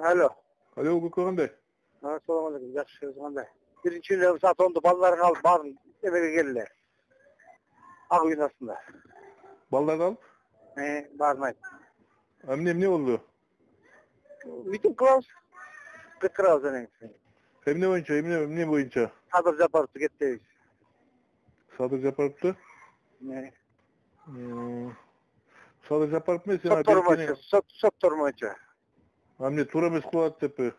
Alo. Alo, Gökhan qanday? Assalomu alaykum. Yaxshi, o'zingiz qanday? Birinchi kuni soat 10da balalarni olib bordim. Evaga keldilar. Aqo'yin ostida. Ballarni olib? Bormaydi. Ne oldu? Miting qilamiz. Qirqiramiz ana. Ne boyunca, ne boyunca? Sadir Japarovga ketdik. Sadır Japarov'tu. Ne? Sadır Japarov mu? Sottormoycha. Amne тура емес қылады деп.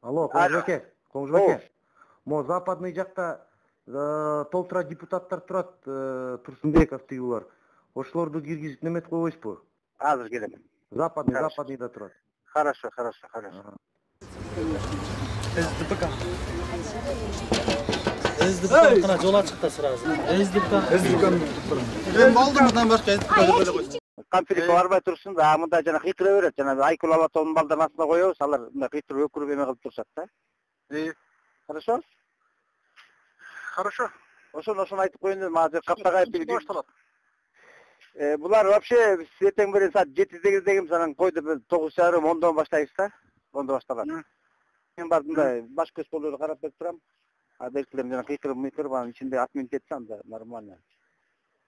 Алло, Қоңжыбеке. Мо западный жақта толтыра депутаттар турат, Турсунбеков тигулар. Ошолорду киргизип немет койбойсузбу? Азыр келем. Западныйда турат. Хорошо. СДП кана жол ачыкта сразу. СДП. Мен балдырдан башка СДП деп эле койсун. Кампирик барбай турсун да, мында жана кыйтыра берет. Жана Айкул Алатоонун балдарын астына коебуз, алар мына кыйтырып өкүрүп эме кылып турушат да. Хорошо? Хорошо. Ошону айтып коеюн дедим, азыр Каптагай башталат. Булар вообще эртең менен саат 7-8 санан койду 9:30-10дон баштайбыз да. 10да башталат. Мен бардым да баш көз болуп карап берип турам. Адекилер жана кыйкырып анын ичинде отмен кетти анда нормально.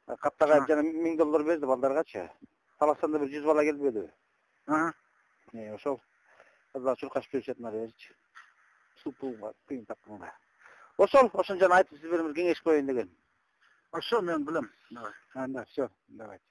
Каптагай жана $1000 берди балдаргачы. Таластанда бир 100 бала келбеди. Ошол. Азыр чуркаш беришет наречи. Супуга кыйын тапканга. Ошол жана айтып сиз бериңиз кеңеш коеюн деген. Ошо мен билем. Давай. Всё, давайте.